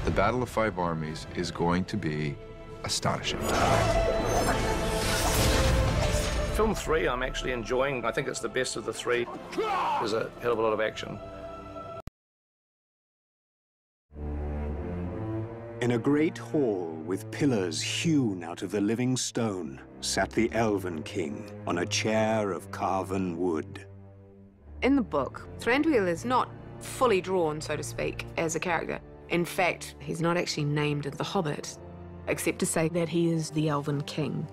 The Battle of Five Armies is going to be astonishing. Film 3 I'm actually enjoying. I think it's the best of the three. There's a hell of a lot of action. In a great hall with pillars hewn out of the living stone sat the Elven King on a chair of carven wood. In the book, Thranduil is not fully drawn, so to speak, as a character. In fact, he's not actually named in The Hobbit, except to say that he is the Elven King.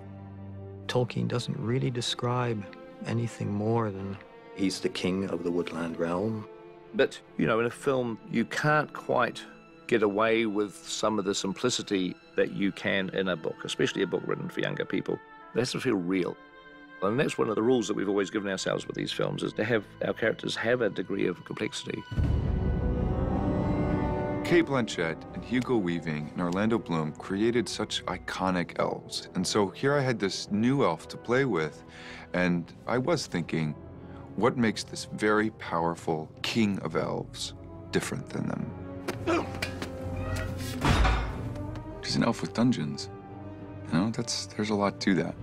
Tolkien doesn't really describe anything more than he's the king of the woodland realm. But, you know, in a film, you can't quite get away with some of the simplicity that you can in a book, especially a book written for younger people. It has to feel real. And that's one of the rules that we've always given ourselves with these films, is to have our characters have a degree of complexity. Cate Blanchett and Hugo Weaving and Orlando Bloom created such iconic elves. And so here I had this new elf to play with, and I was thinking, what makes this very powerful king of elves different than them? She's an elf with dungeons. You know, there's a lot to that.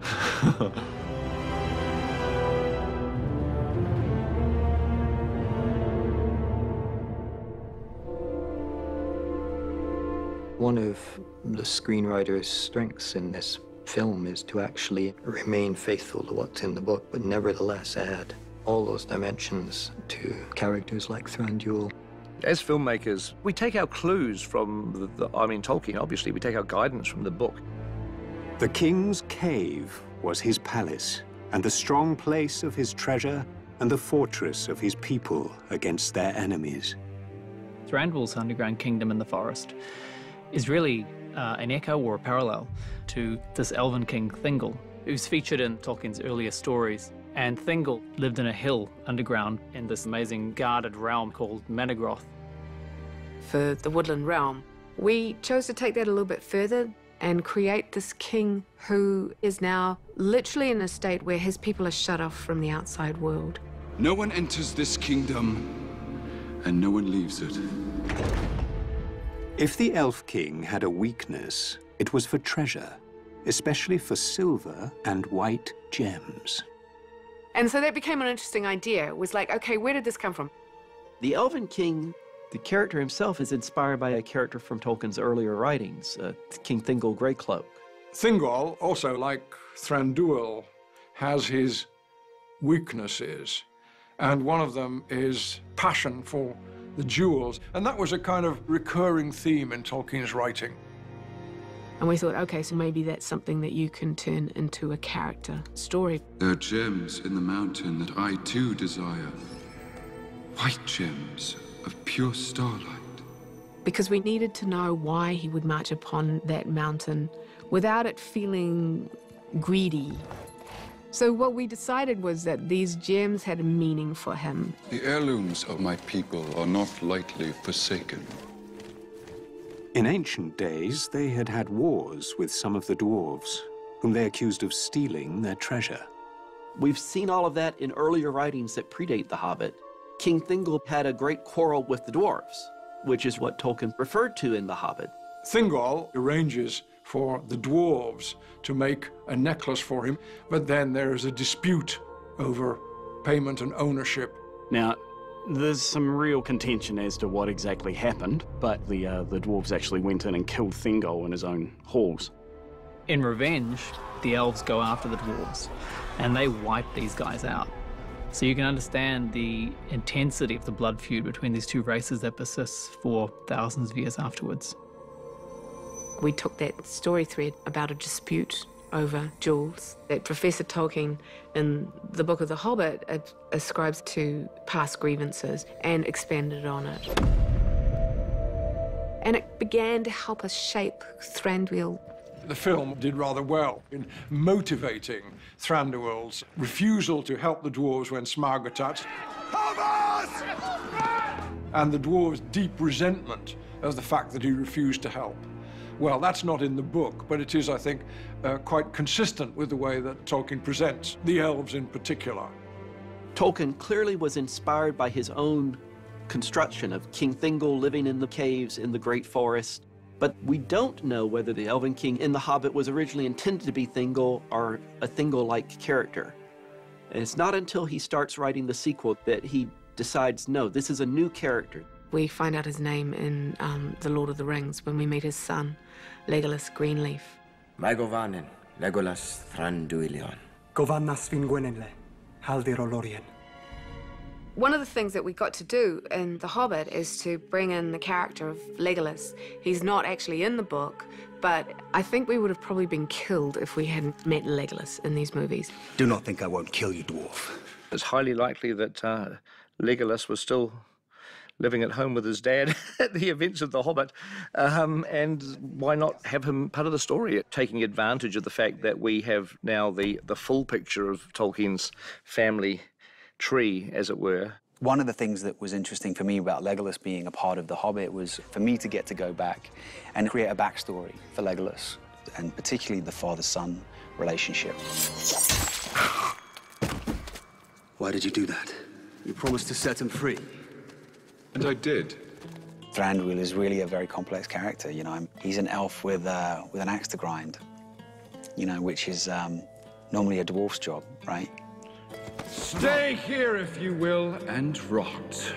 One of the screenwriter's strengths in this film is to actually remain faithful to what's in the book, but nevertheless add all those dimensions to characters like Thranduil. As filmmakers, we take our clues from Tolkien, obviously. We take our guidance from the book. The king's cave was his palace, and the strong place of his treasure, and the fortress of his people against their enemies. Thranduil's underground kingdom in the forest is really an echo or a parallel to this elven king Thingol, who's featured in Tolkien's earlier stories. And Thingol lived in a hill underground in this amazing guarded realm called Menegroth. For the woodland realm, we chose to take that a little bit further and create this king who is now literally in a state where his people are shut off from the outside world. No one enters this kingdom, and no one leaves it. If the Elf King had a weakness, it was for treasure, especially for silver and white gems. And so that became an interesting idea. It was like, okay, where did this come from? The Elven King, the character himself, is inspired by a character from Tolkien's earlier writings, King Thingol Greycloak. Thingol, also like Thranduil, has his weaknesses, and one of them is passion for the jewels, and that was a kind of recurring theme in Tolkien's writing. And we thought, okay, so maybe that's something that you can turn into a character story. There are gems in the mountain that I too desire. White gems of pure starlight. Because we needed to know why he would march upon that mountain without it feeling greedy. So what we decided was that these gems had a meaning for him. The heirlooms of my people are not lightly forsaken. In ancient days, they had had wars with some of the dwarves, whom they accused of stealing their treasure. We've seen all of that in earlier writings that predate The Hobbit. King Thingol had a great quarrel with the dwarves, which is what Tolkien referred to in The Hobbit. Thingol arranges for the dwarves to make a necklace for him, but then there is a dispute over payment and ownership. Now, there's some real contention as to what exactly happened, but the dwarves actually went in and killed Thingol in his own halls. In revenge, the elves go after the dwarves, and they wipe these guys out. So you can understand the intensity of the blood feud between these two races that persists for thousands of years afterwards. We took that story thread about a dispute over jewels that Professor Tolkien in the Book of the Hobbit ascribes to past grievances and expanded on it. And it began to help us shape Thranduil. The film did rather well in motivating Thranduil's refusal to help the dwarves when Smaug attacked, and the dwarves' deep resentment of the fact that he refused to help. Well, that's not in the book, but it is, I think, quite consistent with the way that Tolkien presents the elves in particular. Tolkien clearly was inspired by his own construction of King Thingol living in the caves in the Great Forest. But we don't know whether the Elven King in The Hobbit was originally intended to be Thingol or a Thingol-like character. And it's not until he starts writing the sequel that he decides, no, this is a new character. We find out his name in The Lord of the Rings when we meet his son, Legolas Greenleaf. Maigovanen, Legolas Thranduilon. Govannas Vingwenenle, Haldir Olorien. One of the things that we got to do in The Hobbit is to bring in the character of Legolas. He's not actually in the book, but I think we would have probably been killed if we hadn't met Legolas in these movies. Do not think I won't kill you, dwarf. It's highly likely that Legolas was still living at home with his dad at the events of The Hobbit, and why not have him part of the story, taking advantage of the fact that we have now the full picture of Tolkien's family tree, as it were. One of the things that was interesting for me about Legolas being a part of The Hobbit was for me to get to go back and create a backstory for Legolas, and particularly the father-son relationship. Why did you do that? You promised to set him free. And I did. Thranduil is really a very complex character, you know. He's an elf with an axe to grind, you know, which is normally a dwarf's job, right? Stay here, if you will, and rot.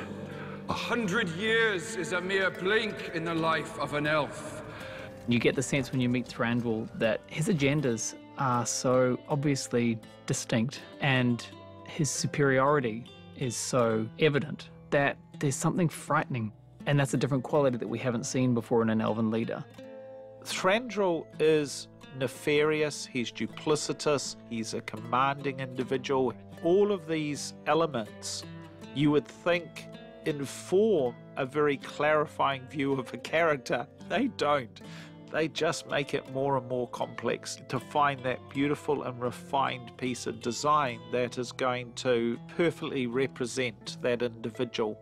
100 years is a mere blink in the life of an elf. You get the sense when you meet Thranduil that his agendas are so obviously distinct and his superiority is so evident that there's something frightening, and that's a different quality that we haven't seen before in an elven leader. Thranduil is nefarious, he's duplicitous, he's a commanding individual. All of these elements you would think inform a very clarifying view of a character. They don't. They just make it more and more complex to find that beautiful and refined piece of design that is going to perfectly represent that individual.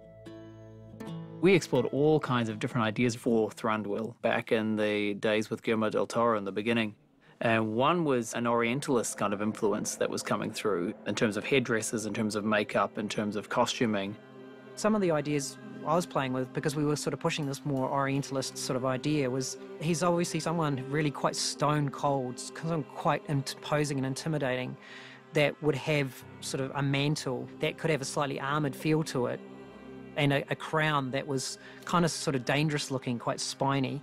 We explored all kinds of different ideas for Thranduil back in the days with Guillermo del Toro in the beginning. And one was an Orientalist kind of influence that was coming through in terms of headdresses, in terms of makeup, in terms of costuming. Some of the ideas I was playing with, because we were sort of pushing this more Orientalist sort of idea, was he's obviously someone really quite stone cold, quite imposing and intimidating, that would have sort of a mantle that could have a slightly armoured feel to it, and a crown that was kind of sort of dangerous looking, quite spiny.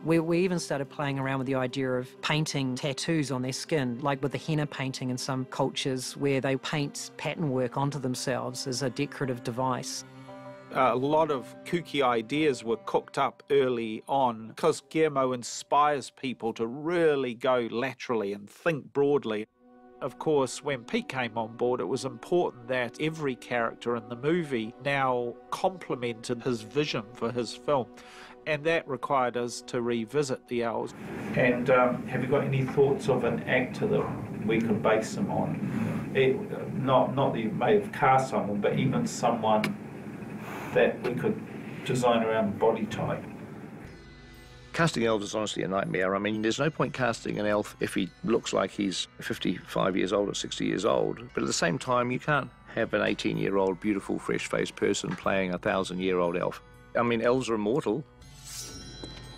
We even started playing around with the idea of painting tattoos on their skin, like with the henna painting in some cultures where they paint pattern work onto themselves as a decorative device. A lot of kooky ideas were cooked up early on because Guillermo inspires people to really go laterally and think broadly. Of course, when Pete came on board, it was important that every character in the movie now complemented his vision for his film. And that required us to revisit the elves. And have you got any thoughts of an actor that we could base them on? Not that you may have cast someone, but even someone that we could design around body type. Casting elves is honestly a nightmare. I mean, there's no point casting an elf if he looks like he's 55 years old or 60 years old. But at the same time, you can't have an 18-year-old, beautiful, fresh-faced person playing a 1,000-year-old elf. I mean, elves are immortal.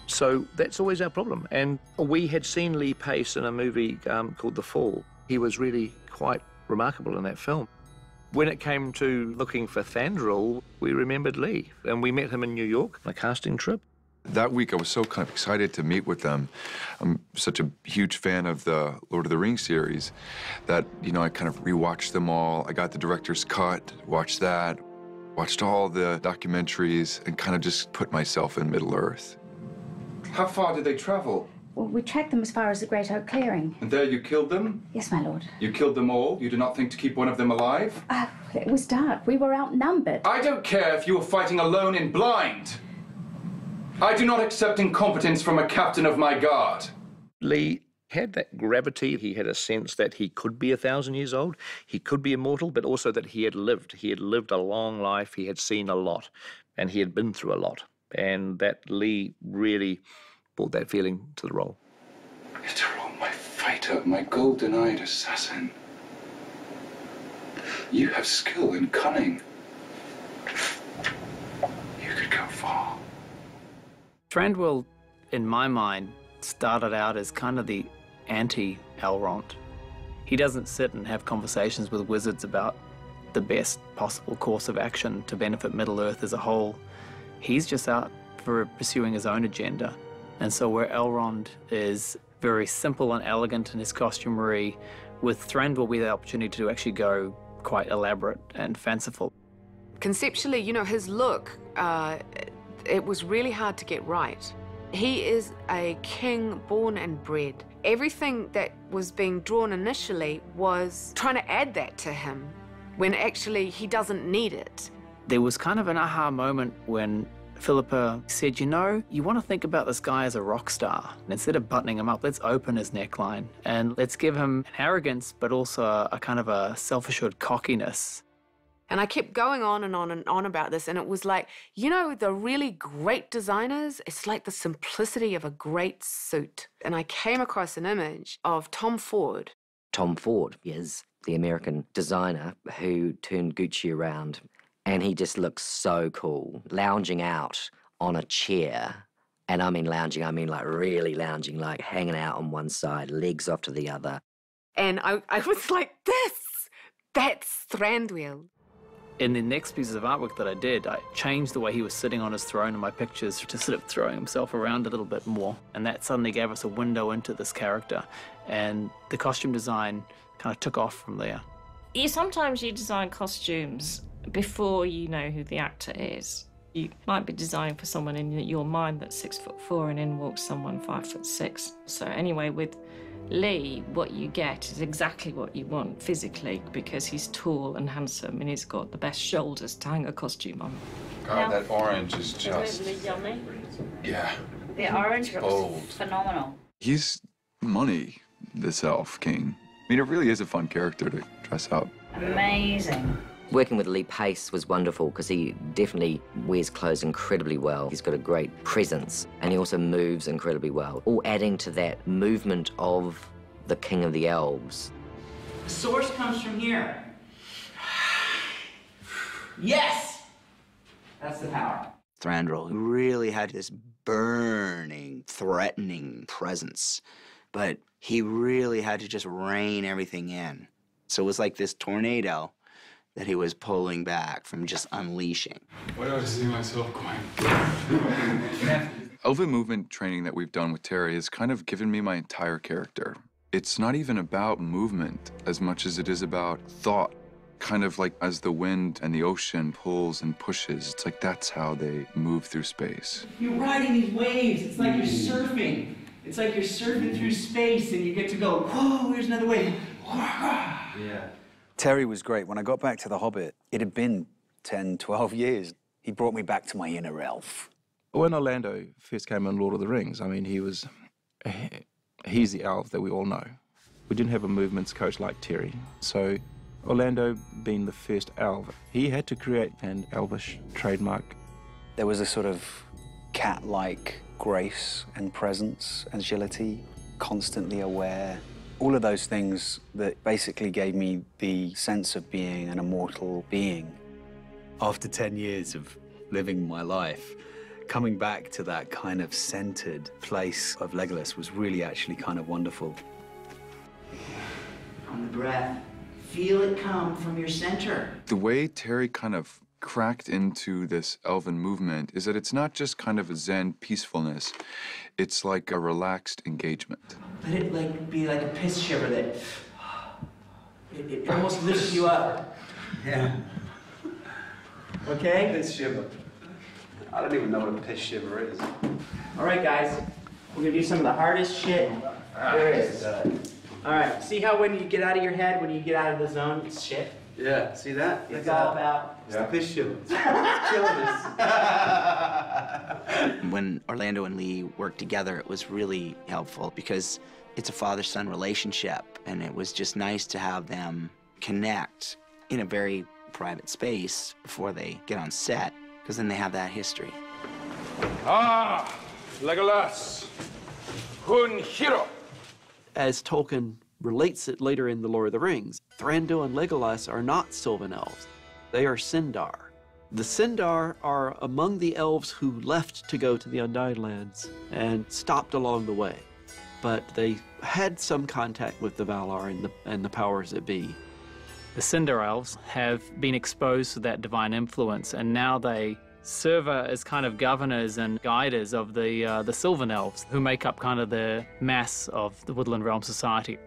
So that's always our problem. And we had seen Lee Pace in a movie called The Fall. He was really quite remarkable in that film. When it came to looking for Thranduil, we remembered Lee, and we met him in New York on a casting trip. That week, I was so kind of excited to meet with them. I'm such a huge fan of the Lord of the Rings series that, you know, I kind of rewatched them all. I got the director's cut, watched that, watched all the documentaries, and kind of just put myself in Middle-earth. How far did they travel? Well, we tracked them as far as the Great Oak Clearing. And there you killed them? Yes, my lord. You killed them all? You did not think to keep one of them alive? It was dark. We were outnumbered. I don't care if you were fighting alone in blind. I do not accept incompetence from a captain of my guard. Lee had that gravity. He had a sense that he could be 1,000 years old, he could be immortal, but also that he had lived. He had lived a long life, he had seen a lot, and he had been through a lot. And that Lee really brought that feeling to the role. Ytterl, my fighter, my golden-eyed assassin. You have skill and cunning. You could go far. Thranduil in my mind, started out as kind of the anti-Elrond. He doesn't sit and have conversations with wizards about the best possible course of action to benefit Middle-earth as a whole. He's just out for pursuing his own agenda. And so where Elrond is very simple and elegant in his costumery, with Thranduil we had the opportunity to actually go quite elaborate and fanciful. Conceptually, you know, his look, it was really hard to get right. He is a king born and bred. Everything that was being drawn initially was trying to add that to him, when actually he doesn't need it. There was kind of an aha moment when Philippa said, you know, you want to think about this guy as a rock star. And instead of buttoning him up, let's open his neckline and let's give him an arrogance, but also a kind of a self-assured cockiness. And I kept going on and on and on about this, and it was like, you know, the really great designers, it's like the simplicity of a great suit. And I came across an image of Tom Ford. Tom Ford is the American designer who turned Gucci around, and he just looks so cool, lounging out on a chair. And I mean lounging, I mean like really lounging, like hanging out on one side, legs off to the other. And I was like, that's Thranduil. In the next pieces of artwork that I did, I changed the way he was sitting on his throne in my pictures to sort of throwing himself around a little bit more. And that suddenly gave us a window into this character. And the costume design kind of took off from there. Sometimes you design costumes before you know who the actor is. You might be designing for someone in your mind that's 6'4" and in walks someone 5'6". So anyway, with Lee, what you get is exactly what you want physically, because he's tall and handsome and he's got the best shoulders to hang a costume on. God, that orange is just... Yummy. Yeah. The orange looks bold. phenomenal. He's money, this elf king. I mean, it really is a fun character to dress up. Amazing. Working with Lee Pace was wonderful because he definitely wears clothes incredibly well. He's got a great presence and he also moves incredibly well, all adding to that movement of the King of the Elves. The source comes from here. Yes! That's the power. Thranduil really had this burning, threatening presence, but he really had to just rein everything in. So it was like this tornado that he was pulling back from just unleashing. Why do I see myself going? Elven movement training that we've done with Terry has kind of given me my entire character. It's not even about movement as much as it is about thought. Kind of like as the wind and the ocean pulls and pushes, it's like that's how they move through space. You're riding these waves. It's like you're surfing. It's like you're surfing through space and you get to go, whoa, here's another wave. Yeah. Terry was great. When I got back to The Hobbit, it had been 10, 12 years. He brought me back to my inner elf. When Orlando first came in Lord of the Rings, I mean, he's the elf that we all know. We didn't have a movements coach like Terry. So Orlando, being the first elf, he had to create an elvish trademark. There was a sort of cat-like grace and presence, agility, constantly aware. All of those things that basically gave me the sense of being an immortal being. After 10 years of living my life, coming back to that kind of centered place of Legolas was really actually kind of wonderful. On the breath, feel it come from your center. The way Terry kind of cracked into this elven movement is that it's not just kind of a Zen peacefulness, it's like a relaxed engagement. Let it be like a piss shiver that it almost lifts you up. Yeah. Okay? Piss shiver. I don't even know what a piss shiver is. All right, guys. We're gonna do some of the hardest shit there is. All right. See how when you get out of your head, when you get out of the zone, it's shit? Yeah, see that? It's all about... It's the piss shiver. It's killing us. When Orlando and Lee worked together, it was really helpful because it's a father-son relationship, and it was just nice to have them connect in a very private space before they get on set, because then they have that history. Ah, Legolas, hun hero. As Tolkien relates it later in The Lord of the Rings, Thranduil and Legolas are not Sylvan elves. They are Sindar. The Sindar are among the elves who left to go to the Undying Lands and stopped along the way. But they had some contact with the Valar and the powers that be. The Cinder Elves have been exposed to that divine influence, and now they serve as kind of governors and guiders of the Sylvan Elves, who make up kind of the mass of the Woodland Realm society.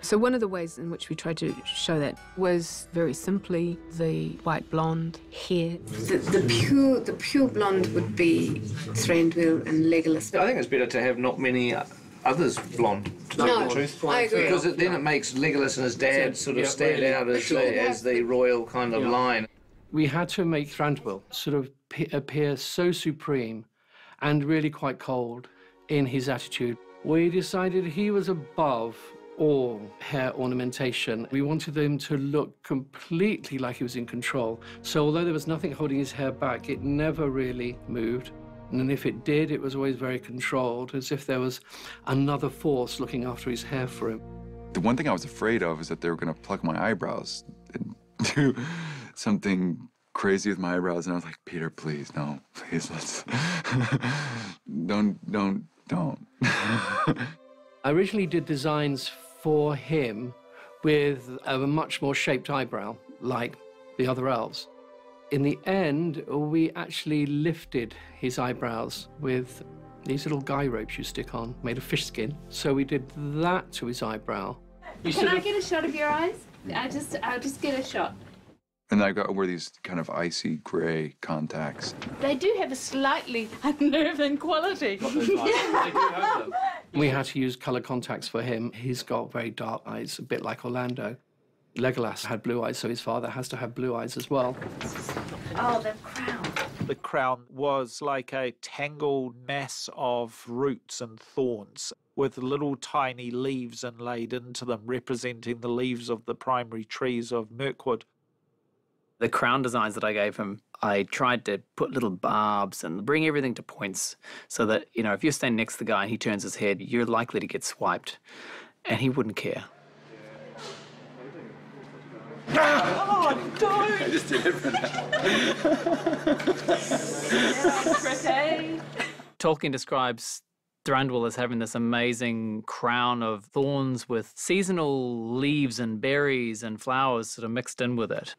So one of the ways in which we tried to show that was very simply the white blonde hair. The pure blonde would be Thranduil and Legolas. I think it's better to have not many others blonde, to tell you the truth. I agree. Because then it makes Legolas and his dad sort of stand out as the royal kind of line. We had to make Thranduil sort of appear so supreme and really quite cold in his attitude. We decided he was above all hair ornamentation. We wanted him to look completely like he was in control. So although there was nothing holding his hair back, it never really moved. And if it did, it was always very controlled, as if there was another force looking after his hair for him. The one thing I was afraid of is that they were going to pluck my eyebrows and do something crazy with my eyebrows. And I was like, Peter, please, no, please, let's, don't. I originally did designs for him with a much more shaped eyebrow, like the other elves. In the end, we actually lifted his eyebrows with these little guy ropes you stick on, made of fish skin. So we did that to his eyebrow. Can I get a shot of your eyes? I'll just get a shot. And I got to wear these kind of icy gray contacts. They do have a slightly unnerving quality. We had to use color contacts for him. He's got very dark eyes, a bit like Orlando. Legolas had blue eyes, so his father has to have blue eyes as well. Oh, the crown. The crown was like a tangled mass of roots and thorns with little tiny leaves inlaid into them, representing the leaves of the primary trees of Mirkwood. The crown designs that I gave him, I tried to put little barbs and bring everything to points so that, you know, if you're standing next to the guy and he turns his head, you're likely to get swiped, and he wouldn't care. Oh, don't! I just did it for that. Tolkien describes Thranduil as having this amazing crown of thorns with seasonal leaves and berries and flowers sort of mixed in with it.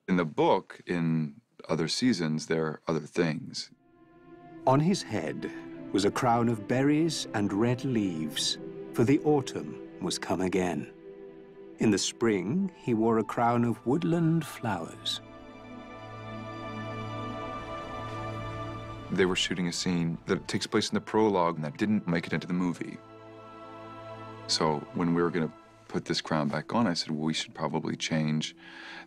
In the book, in other seasons, there are other things. On his head was a crown of berries and red leaves, for the autumn was come again. In the spring, he wore a crown of woodland flowers. They were shooting a scene that takes place in the prologue that didn't make it into the movie. So when we were going to put this crown back on, I said, well, we should probably change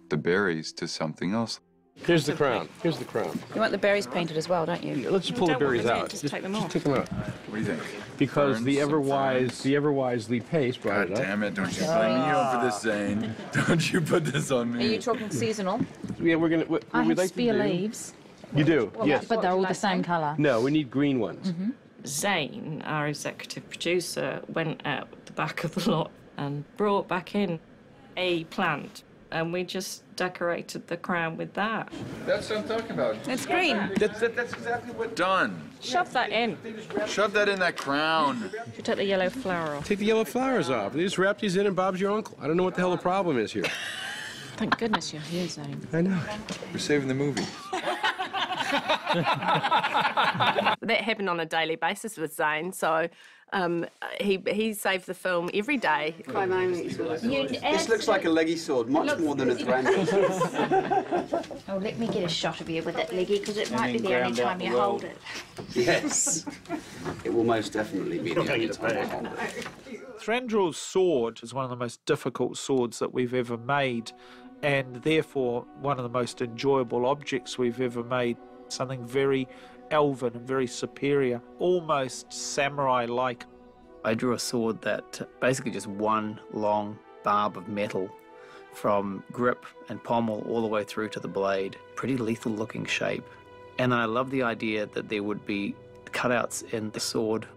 the berries to something else. Here's the crown. Here's the crown. You want the berries painted as well, don't you? Yeah, let's just pull the berries out. Just take them off. Take them out. What do you think? Because Ferns, the ever wisely Pace brought God it up. damn it, don't you blame me over this, Zane. Don't you put this on me. Are you talking seasonal? Yeah, we're going to... I have spear leaves. You do, Well, yes. but they're all the same colour. No, we need green ones. Mm-hmm. Zane, our executive producer, went out the back of the lot and brought back in a plant, and we just decorated the crown with that. That's what I'm talking about. It's green. That's exactly what done. Shove that in. Shove that in that crown. You take the yellow flower off. Take the yellow flowers off. They just wrap these in and Bob's your uncle. I don't know what the hell the problem is here. Thank goodness you're here, Zane. I know. We're saving the movie. That happened on a daily basis with Zane, so he saved the film every day. This looks like a leggy sword, much more than a Thranduil. Oh, let me get a shot of you with that leggy, because it might be the only time you hold it. Yes. It will most definitely be the only time I hold it. Thranduil's sword is one of the most difficult swords that we've ever made, and therefore one of the most enjoyable objects we've ever made. Something very elven and very superior, almost samurai-like. I drew a sword that basically just one long barb of metal from grip and pommel all the way through to the blade. Pretty lethal looking shape. And I love the idea that there would be cutouts in the sword.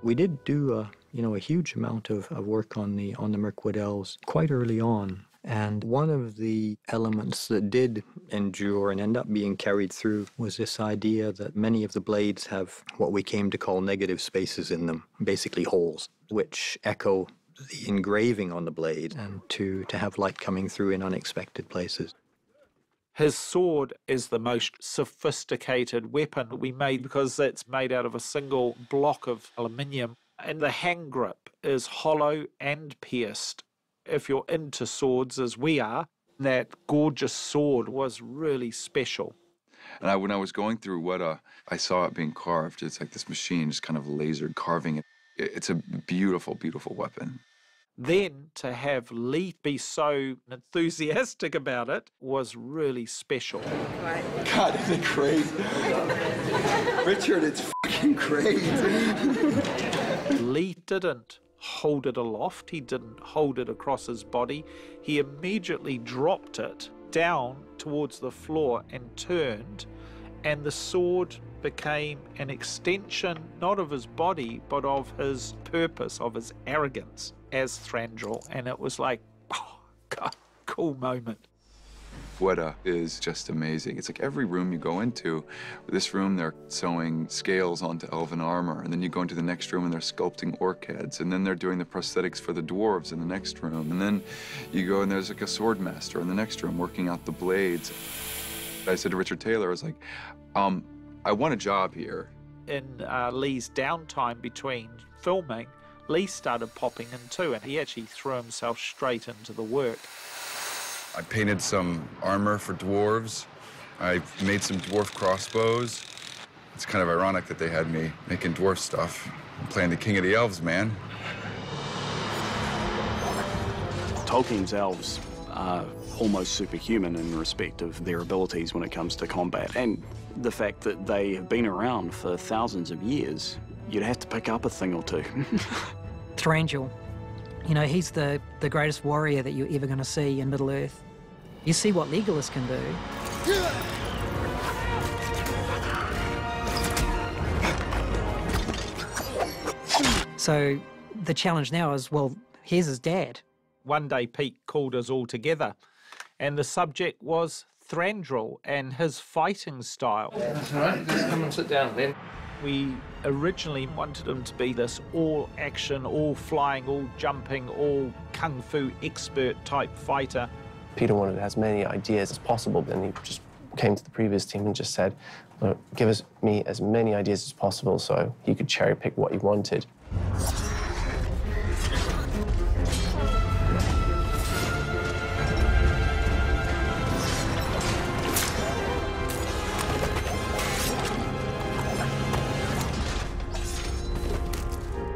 We did do a huge amount of work on the Mirkwood Elves quite early on. And one of the elements that did endure and end up being carried through was this idea that many of the blades have what we came to call negative spaces in them, basically holes, which echo the engraving on the blade and to have light coming through in unexpected places. His sword is the most sophisticated weapon we made because it's made out of a single block of aluminium, and the hand grip is hollow and pierced. If you're into swords, as we are, that gorgeous sword was really special. And when I was going through Weta, I saw it being carved. It's like this machine just kind of laser carving it. It's a beautiful, beautiful weapon. Then to have Lee be so enthusiastic about it was really special. God, isn't it great? Richard, it's fucking great. Lee didn't hold it aloft. He didn't hold it across his body. He immediately dropped it down towards the floor and turned, and the sword became an extension not of his body but of his purpose, of his arrogance as Thranduil, and it was like, oh God, cool moment. Weta is just amazing. It's like every room you go into, this room they're sewing scales onto elven armor, and then you go into the next room and they're sculpting orc heads, and then they're doing the prosthetics for the dwarves in the next room, and then you go and there's like a sword master in the next room working out the blades. I said to Richard Taylor, I was like, I want a job here. In Lee's downtime between filming, Lee started popping in too, and he actually threw himself straight into the work. I painted some armor for dwarves. I made some dwarf crossbows. It's kind of ironic that they had me making dwarf stuff. I'm playing the king of the elves, man. Tolkien's elves are almost superhuman in respect of their abilities when it comes to combat, and the fact that they have been around for thousands of years, you'd have to pick up a thing or two. Thranduil, you know, he's the greatest warrior that you're ever going to see in Middle-earth. You see what Legolas can do. So the challenge now is, well, here's his dad. One day Pete called us all together, and the subject was Thranduil and his fighting style. That's all right, just come and sit down then. We originally wanted him to be this all-action, all-flying, all-jumping, all-kung-fu expert type fighter. Peter wanted as many ideas as possible, and he just came to the previous team and just said, well, give me as many ideas as possible so he could cherry-pick what he wanted.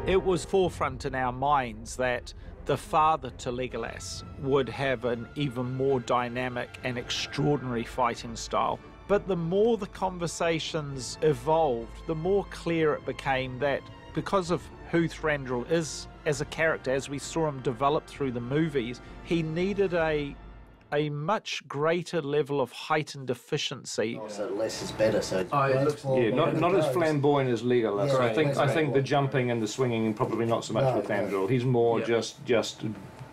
It was forefront in our minds that the father to Legolas would have an even more dynamic and extraordinary fighting style. But the more the conversations evolved, the more clear it became that because of who Thranduil is as a character, as we saw him develop through the movies, he needed a much greater level of heightened efficiency. So less is better. So yeah, not as flamboyant as Legolas. Yeah, I think the jumping and the swinging probably not so much with Thranduil. He's more just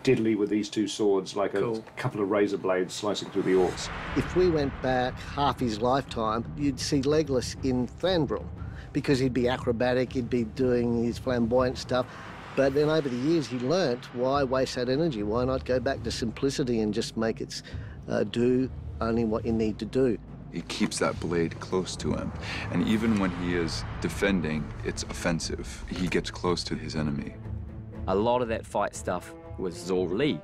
deadly with these two swords, like a couple of razor blades slicing through the orcs. If we went back half his lifetime, you'd see Legolas in Thranduil, because he'd be acrobatic, he'd be doing his flamboyant stuff. But then over the years, he learnt, why waste that energy? Why not go back to simplicity and just make it do only what you need to do? He keeps that blade close to him. And even when he is defending, it's offensive. He gets close to his enemy. A lot of that fight stuff was Zor Lee,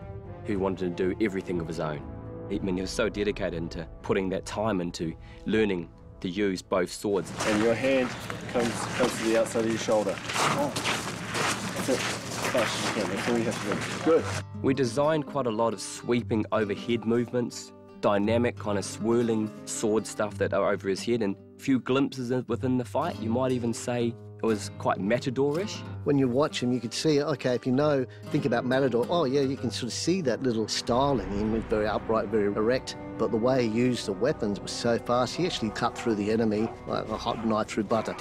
who wanted to do everything of his own. I mean, he was so dedicated into putting that time into learning to use both swords. And your hand comes to the outside of your shoulder. Oh. That's it. Fast as you can. That's all you have to do. Good. We designed quite a lot of sweeping overhead movements, dynamic kind of swirling sword stuff that are over his head, and a few glimpses within the fight. You might even say it was quite Matador-ish. When you watch him, you could see, okay, if you think about Matador, oh yeah, you can sort of see that little style in him, very upright, very erect. But the way he used the weapons was so fast, he actually cut through the enemy like a hot knife through butter.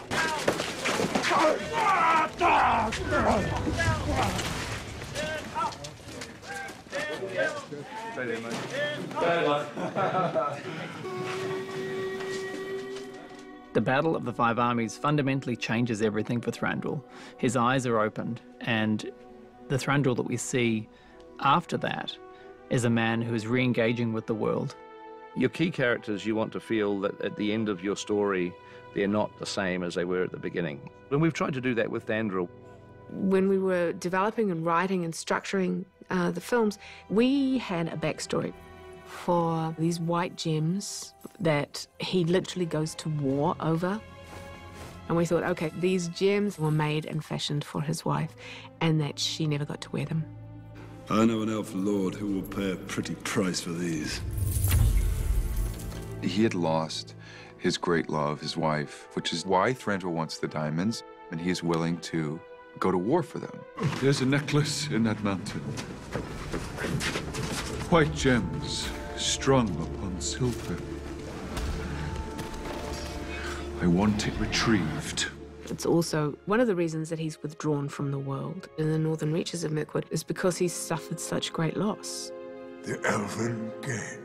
Stay there, mate. The Battle of the Five Armies fundamentally changes everything for Thranduil. His eyes are opened, and the Thranduil that we see after that is a man who is re-engaging with the world. Your key characters, you want to feel that at the end of your story, they're not the same as they were at the beginning. And we've tried to do that with Thranduil. When we were developing and writing and structuring the films, we had a backstory for these white gems that he literally goes to war over. And we thought, okay, these gems were made and fashioned for his wife, and that she never got to wear them. I know an elf lord who will pay a pretty price for these. He had lost his great love, his wife, which is why Thranduil wants the diamonds, and he is willing to go to war for them. There's a necklace in that mountain. White gems strung upon silver. I want it retrieved. It's also one of the reasons that he's withdrawn from the world in the northern reaches of Mirkwood is because he's suffered such great loss. The Elven Gate.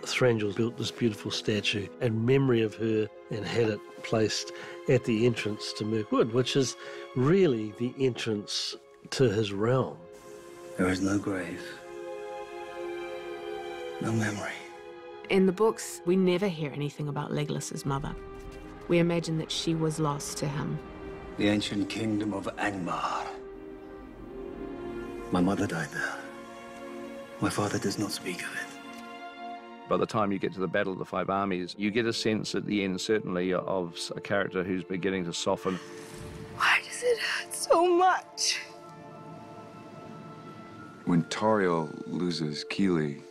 Thranduil built this beautiful statue in memory of her and had it placed at the entrance to Mirkwood, which is really the entrance to his realm. There is no grave, no memory. In the books, we never hear anything about Legolas's mother. We imagine that she was lost to him. The ancient kingdom of Angmar. My mother died there. My father does not speak of it. By the time you get to the Battle of the Five Armies, you get a sense at the end, certainly, of a character who's beginning to soften. Why does it hurt so much? When Tauriel loses Keely,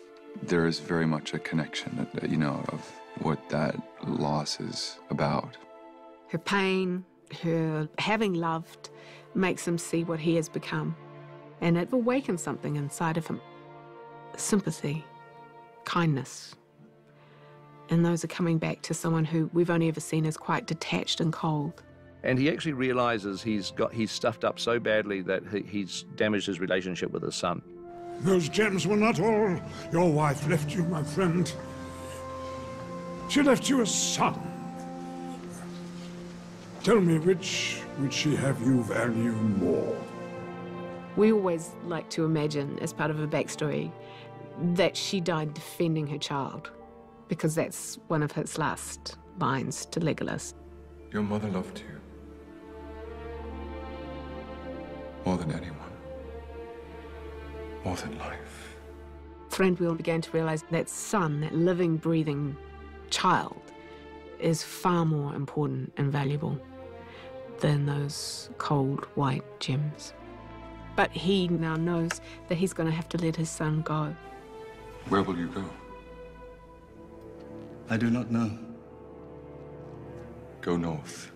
there is very much a connection, you know, of what that loss is about. Her pain, her having loved, makes him see what he has become. And it awakens something inside of him. Sympathy, kindness. And those are coming back to someone who we've only ever seen as quite detached and cold. And he actually realizes he's stuffed up so badly that he's damaged his relationship with his son. Those gems were not all your wife left you, my friend. She left you a son. Tell me, which would she have you value more? We always like to imagine, as part of a backstory, that she died defending her child, because that's one of his last lines to Legolas. Your mother loved you more than anyone, more than life. Thranduil began to realize that son, that living, breathing child, is far more important and valuable than those cold white gems. But he now knows that he's going to have to let his son go. Where will you go? I do not know. Go north.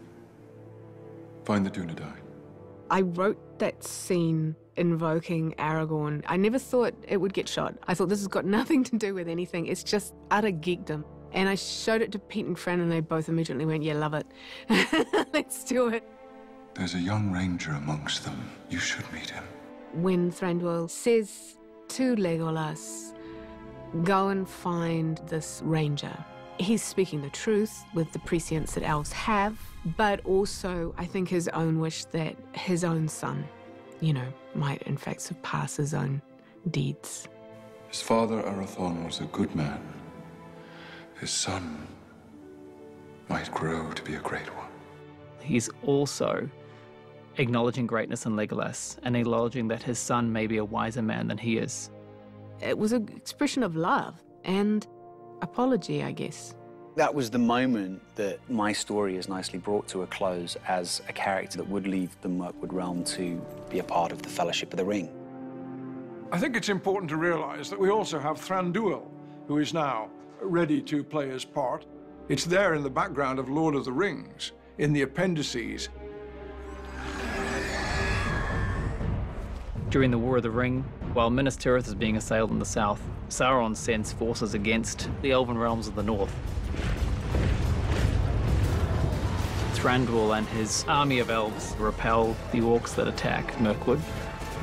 Find the Dunedain. I wrote that scene invoking Aragorn. I never thought it would get shot. I thought this has got nothing to do with anything. It's just utter geekdom. And I showed it to Pete and Fran, and they both immediately went, yeah, love it. Let's do it. There's a young ranger amongst them. You should meet him. When Thranduil says to Legolas, go and find this ranger, he's speaking the truth with the prescience that elves have, but also, I think, his own wish that his own son, you know, might in fact surpass his own deeds. His father, Arathon, was a good man. His son might grow to be a great one. He's also acknowledging greatness in Legolas and acknowledging that his son may be a wiser man than he is. It was an expression of love and apology, I guess. That was the moment that my story is nicely brought to a close as a character that would leave the Mirkwood realm to be a part of the Fellowship of the Ring. I think it's important to realize that we also have Thranduil, who is now ready to play his part. It's there in the background of Lord of the Rings, in the appendices. During the War of the Ring, while Minas Tirith is being assailed in the south, Sauron sends forces against the elven realms of the north. Thranduil and his army of elves repel the orcs that attack Mirkwood.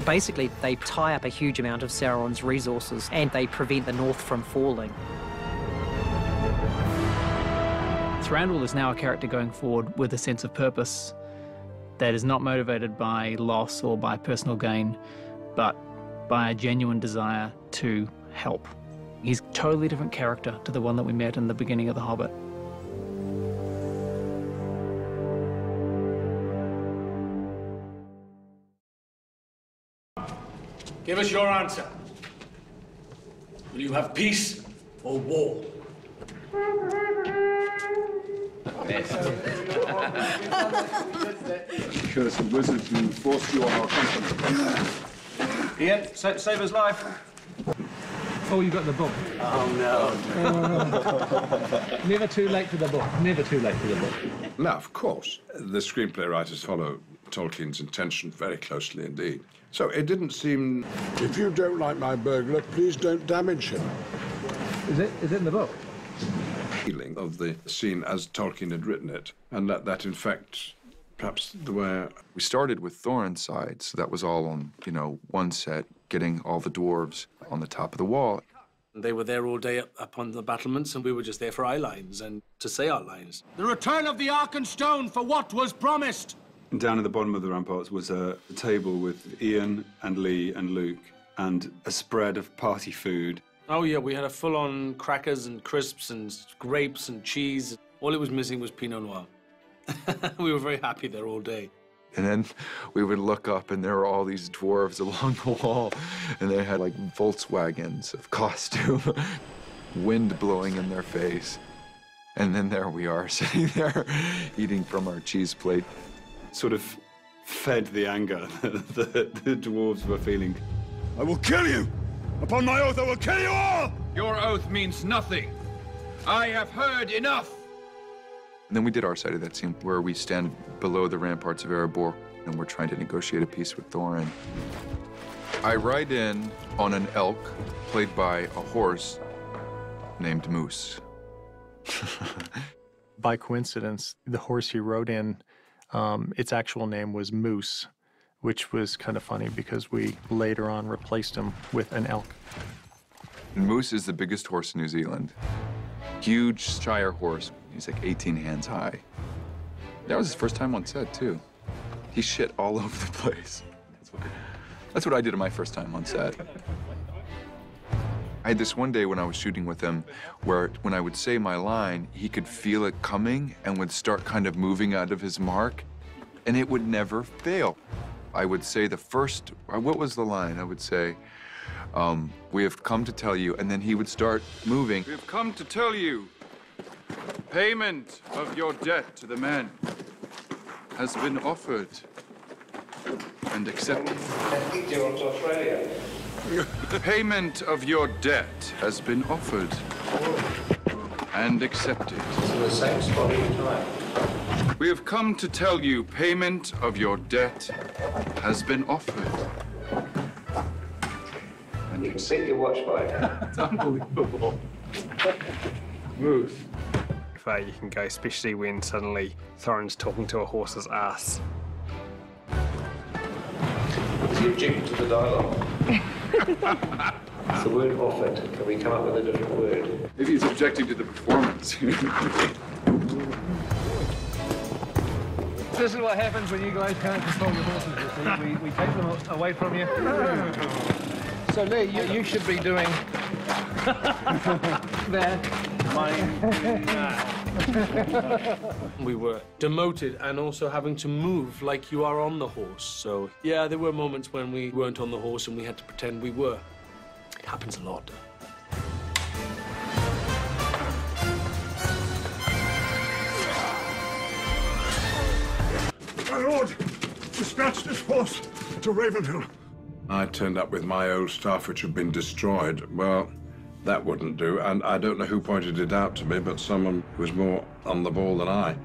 Basically, they tie up a huge amount of Sauron's resources and they prevent the North from falling. Thranduil is now a character going forward with a sense of purpose that is not motivated by loss or by personal gain, but by a genuine desire to help. He's a totally different character to the one that we met in the beginning of The Hobbit. Give us your answer. Will you have peace or war? Curse the wizard who forced you on our company. Ian, save his life. Oh, you got the book. Oh, no. Never too late for the book. Never too late for the book. No, of course. The screenplay writers follow Tolkien's intention very closely indeed. So it didn't seem... If you don't like my burglar, please don't damage him. Is it in the book? ...feeling of the scene as Tolkien had written it, and that in fact, perhaps the way... We started with Thorin's side, so that was all on, you know, one set, getting all the dwarves on the top of the wall. They were there all day up on the battlements, and we were just there for eye lines and to say our lines. The return of the Arkenstone for what was promised. Down at the bottom of the ramparts was a table with Ian and Lee and Luke and a spread of party food. Oh, yeah, we had a full-on crackers and crisps and grapes and cheese. All it was missing was Pinot Noir. We were very happy there all day. And then we would look up, and there were all these dwarves along the wall, and they had, like, Volkswagens of costume, wind blowing in their face. And then there we are, sitting there, eating from our cheese plate. Sort of fed the anger that the dwarves were feeling. I will kill you! Upon my oath, I will kill you all! Your oath means nothing. I have heard enough. And then we did our side of that scene where we stand below the ramparts of Erebor and we're trying to negotiate a peace with Thorin. I ride in on an elk played by a horse named Moose. By coincidence, the horse he rode in, its actual name was Moose, which was kind of funny because we later on replaced him with an elk. Moose is the biggest horse in New Zealand. Huge Shire horse. He's like 18 hands high. That was his first time on set, too. He shit all over the place. That's what I did on my first time on set. I had this one day when I was shooting with him where when I would say my line, he could feel it coming and would start kind of moving out of his mark, and it would never fail. I would say the first, what was the line? I would say, we have come to tell you, and then he would start moving. We have come to tell you, payment of your debt to the man has been offered and accepted. I think you're on to Australia. Payment of your debt has been offered and accepted. To the same spot each time. We have come to tell you payment of your debt has been offered. And you can set your watch by now. It's unbelievable. Smooth. Far you can go, especially when suddenly Thorin's talking to a horse's ass. Is he objecting to the dialogue? It's the word offered. Can we come up with a different word? Maybe he's objecting to the performance. This is what happens when you guys can't control your horses, you see. We take them away from you. So, Lee, you should be doing that. We were demoted and also having to move like you are on the horse. So, yeah, there were moments when we weren't on the horse and we had to pretend we were. It happens a lot. My lord, dispatch this horse to Ravenhill. I turned up with my old stuff, which had been destroyed. Well, that wouldn't do, and I don't know who pointed it out to me, but someone who was more on the ball than I.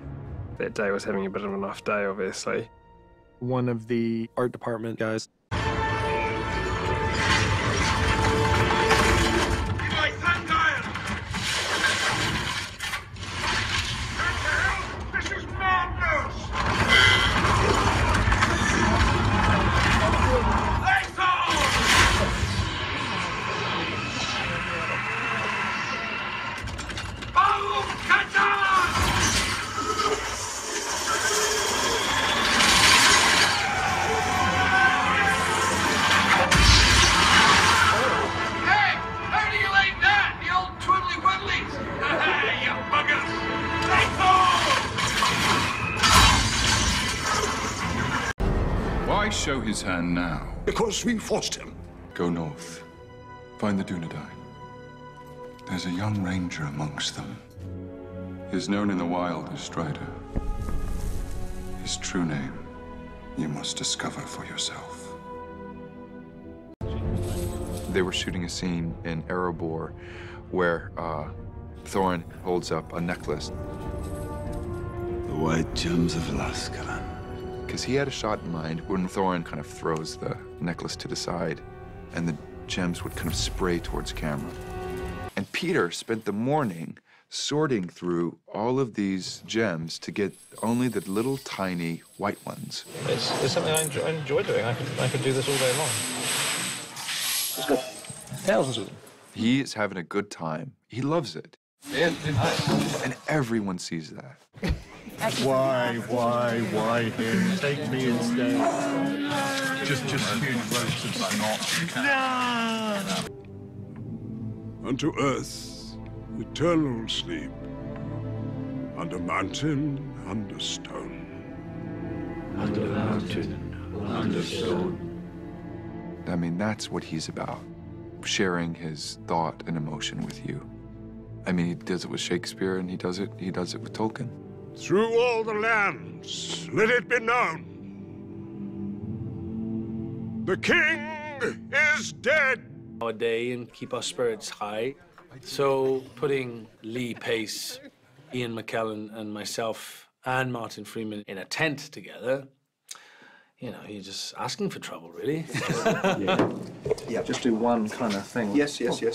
That day was having a bit of an off day, obviously. One of the art department guys. By Thranduil! What the hell? This is madness! Hey! Why show his hand now? Because we forced him. Go north. Find the Dunedain. There's a young ranger amongst them. He is known in the wild as Strider. His true name, you must discover for yourself. They were shooting a scene in Erebor where Thorin holds up a necklace. The white gems of Lascalan. Because he had a shot in mind when Thorin kind of throws the necklace to the side and the gems would kind of spray towards camera. And Peter spent the morning sorting through all of these gems to get only the little tiny white ones. It's something I enjoy doing. I could do this all day long. It's got thousands of them. He is having a good time. He loves it. And everyone sees that. Why him? Take me instead. Just huge ropes of snot. No! Unto earth, eternal sleep. Under mountain, under stone. Under mountain, under stone. I mean, that's what he's about. Sharing his thought and emotion with you. I mean, he does it with Shakespeare and he does it with Tolkien. Through all the lands, let it be known. The king is dead. A day and keep our spirits high. So putting Lee Pace, Ian McKellen, and myself and Martin Freeman in a tent together, you know, you're just asking for trouble, really. Yeah. Just do one kind of thing. Yes. Like that.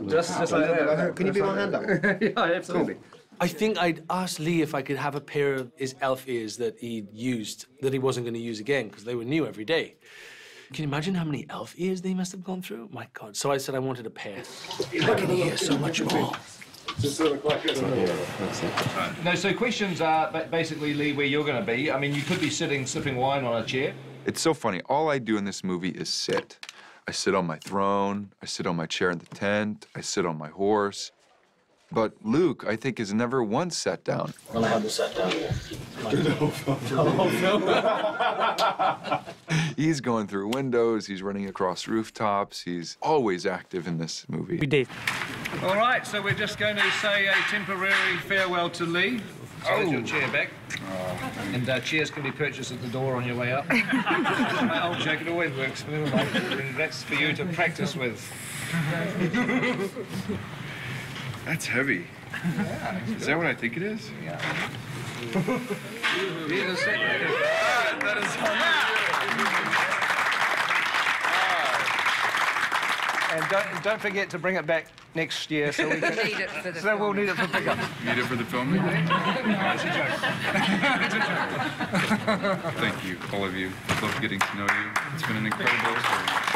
Just like that. Can you be my hand up? Yeah, absolutely. I think I'd asked Lee if I could have a pair of his elf ears that he'd used that he wasn't going to use again because they were new every day. Can you imagine how many elf ears they must have gone through? My God. So I said I wanted a pair. I can hear so much more. No, so questions are basically, Lee, where you're going to be. I mean, you could be sitting, sipping wine on a chair. It's so funny. All I do in this movie is sit. I sit on my throne. I sit on my chair in the tent. I sit on my horse. But Luke, I think, has never once sat down. Well, I haven't sat down. He's going through windows. He's running across rooftops. He's always active in this movie. We did. All right, so we're just going to say a temporary farewell to Lee. So there's your chair back. And chairs can be purchased at the door on your way out. My old joke, it always works. That's for you to practice with. That's heavy. Yeah. Is that what I think it is? Yeah. That is And don't forget to bring it back next year so we can. Need it for the so we'll need it for pickup. Need it for the filming? No, it's a joke. It's a joke. Thank you, all of you. I've loved getting to know you. It's been an incredible experience.